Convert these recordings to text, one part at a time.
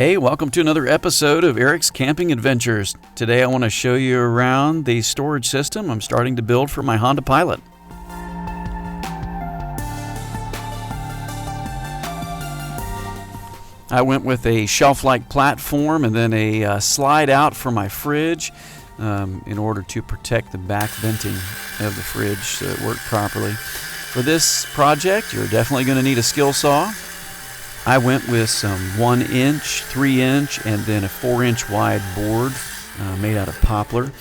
Hey, welcome to another episode of Eric's Camping Adventures. Today I want to show you around the storage system I'm starting to build for my Honda Pilot. I went with a shelf-like platform and then a slide out for my fridge in order to protect the back venting of the fridge so it worked properly. For this project, you're definitely going to need a skill saw. I went with some 1-inch, 3-inch, and then a 4-inch wide board made out of poplar.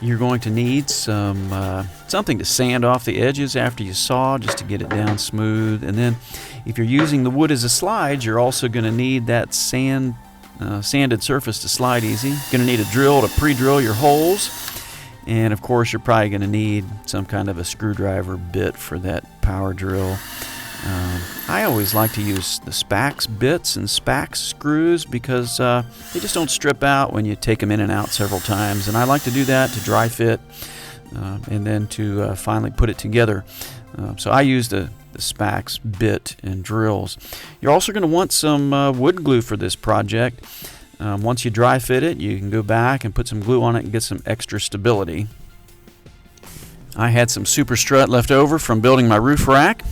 You're going to need something to sand off the edges after you saw, just to get it down smooth. And then if you're using the wood as a slide, you're also going to need that sanded surface to slide easy. You're going to need a drill to pre-drill your holes. And of course, you're probably going to need some kind of a screwdriver bit for that power drill. I always like to use the Spax bits and Spax screws because they just don't strip out when you take them in and out several times. And I like to do that to dry fit and then to finally put it together. So I use the Spax bit and drills. You're also going to want some wood glue for this project. Once you dry fit it, you can go back and put some glue on it and get some extra stability. I had some super strut left over from building my roof rack.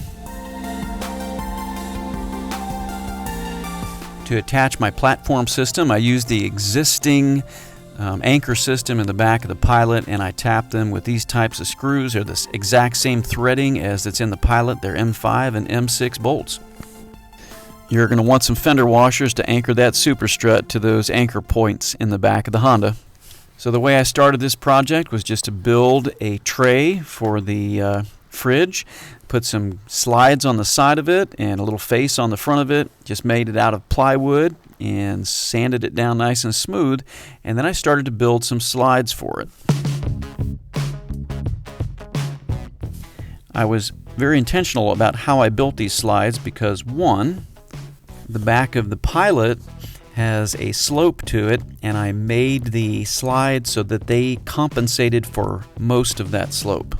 To attach my platform system, I used the existing anchor system in the back of the Pilot, and I tapped them with these types of screws. They're the exact same threading as that's in the Pilot. They're M5 and M6 bolts. You're going to want some fender washers to anchor that super strut to those anchor points in the back of the Honda. So the way I started this project was just to build a tray for the fridge, put some slides on the side of it and a little face on the front of it, just made it out of plywood and sanded it down nice and smooth, and then I started to build some slides for it. I was very intentional about how I built these slides because, one, the back of the Pilot has a slope to it, and I made the slides so that they compensated for most of that slope.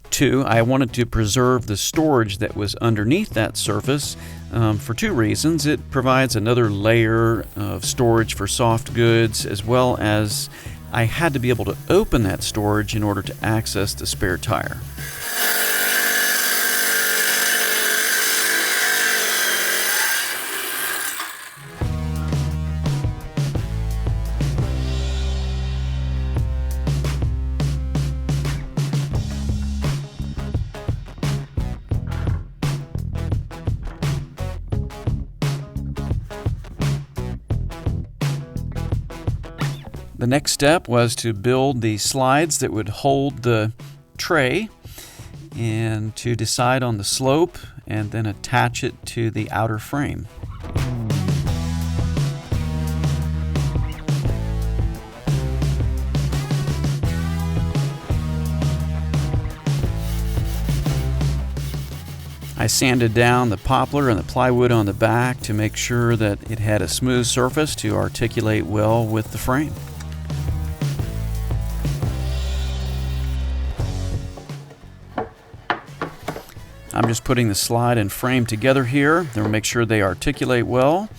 Two, I wanted to preserve the storage that was underneath that surface for two reasons. It provides another layer of storage for soft goods, as well as I had to be able to open that storage in order to access the spare tire. The next step was to build the slides that would hold the tray and to decide on the slope and then attach it to the outer frame. I sanded down the poplar and the plywood on the back to make sure that it had a smooth surface to articulate well with the frame. I'm just putting the slide and frame together here. Then we'll make sure they articulate well.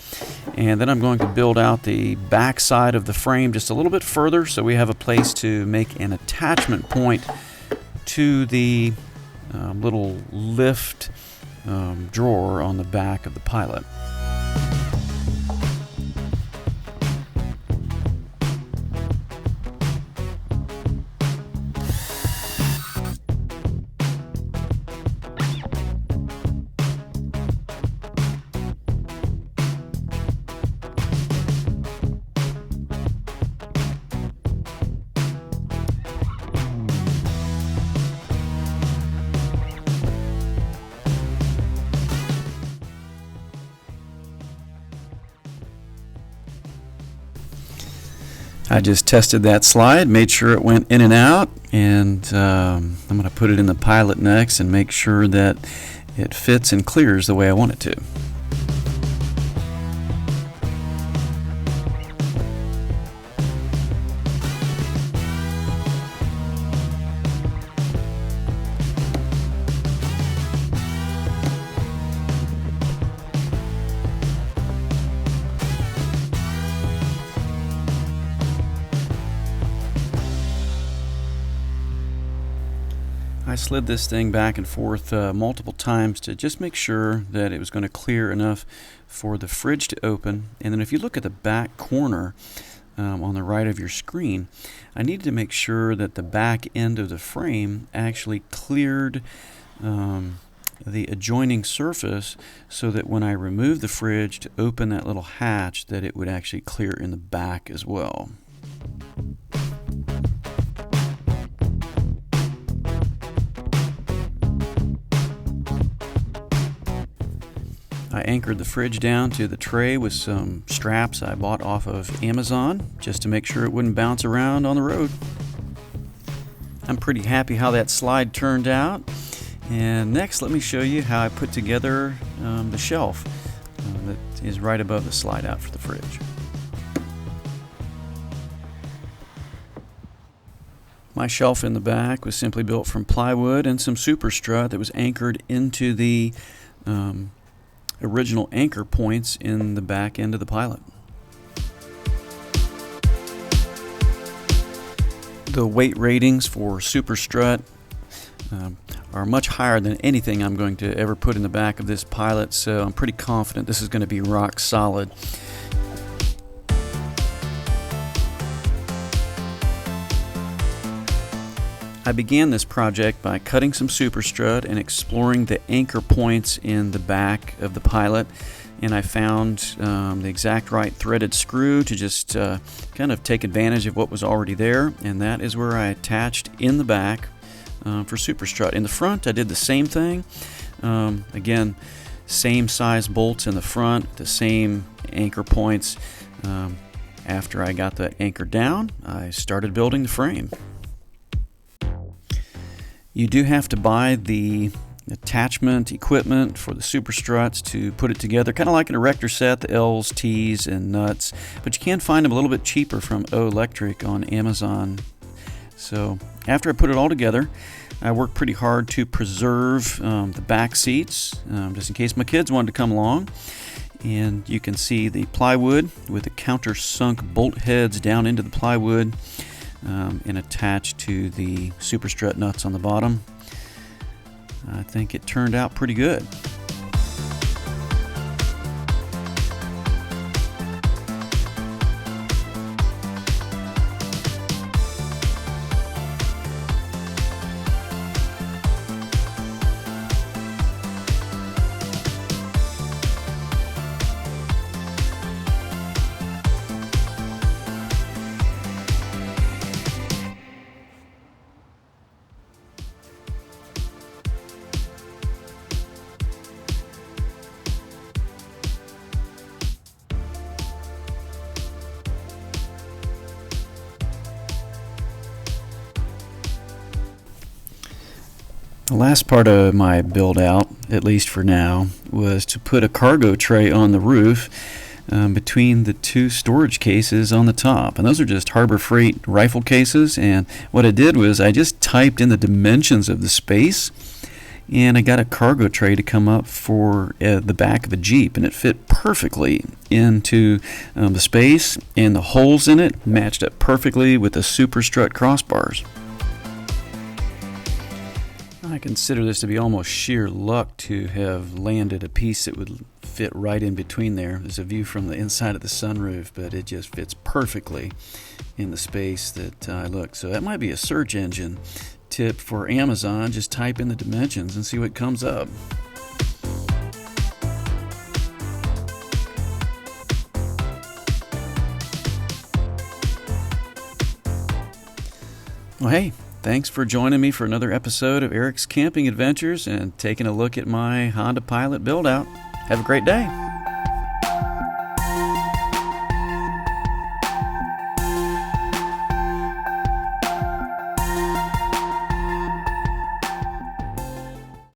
And then I'm going to build out the back side of the frame just a little bit further so we have a place to make an attachment point to the little lift drawer on the back of the Pilot. I just tested that slide, made sure it went in and out, and I'm going to put it in the Pilot next and make sure that it fits and clears the way I want it to. I slid this thing back and forth multiple times to just make sure that it was going to clear enough for the fridge to open. And then if you look at the back corner on the right of your screen, I needed to make sure that the back end of the frame actually cleared the adjoining surface, so that when I remove the fridge to open that little hatch, that it would actually clear in the back as well. I anchored the fridge down to the tray with some straps I bought off of Amazon just to make sure it wouldn't bounce around on the road. I'm pretty happy how that slide turned out. And next, let me show you how I put together the shelf that is right above the slide out for the fridge. My shelf in the back was simply built from plywood and some super strut that was anchored into the original anchor points in the back end of the Pilot. The weight ratings for super strut are much higher than anything I'm going to ever put in the back of this Pilot, so I'm pretty confident this is going to be rock solid. I began this project by cutting some super strut and exploring the anchor points in the back of the Pilot, and I found the exact right threaded screw to just kind of take advantage of what was already there, and that is where I attached in the back for super strut. In the front, I did the same thing. Again, same size bolts in the front, the same anchor points. After I got the anchor down, I started building the frame. You do have to buy the attachment equipment for the super struts to put it together, kind of like an erector set, the L's, T's, and nuts, but you can find them a little bit cheaper from O Electric on Amazon. So after I put it all together, I worked pretty hard to preserve the back seats, just in case my kids wanted to come along. And you can see the plywood with the countersunk bolt heads down into the plywood and attached to the super strut nuts on the bottom. I think it turned out pretty good. The last part of my build out, at least for now, was to put a cargo tray on the roof between the two storage cases on the top. And those are just Harbor Freight rifle cases. And what I did was I just typed in the dimensions of the space, and I got a cargo tray to come up for the back of a Jeep, and it fit perfectly into the space, and the holes in it matched up perfectly with the super strut crossbars. I consider this to be almost sheer luck to have landed a piece that would fit right in between there. There's a view from the inside of the sunroof, but it just fits perfectly in the space that I look. So that might be a search engine tip for Amazon. Just type in the dimensions and see what comes up. Well, hey, thanks for joining me for another episode of Eric's Camping Adventures and taking a look at my Honda Pilot build out. Have a great day.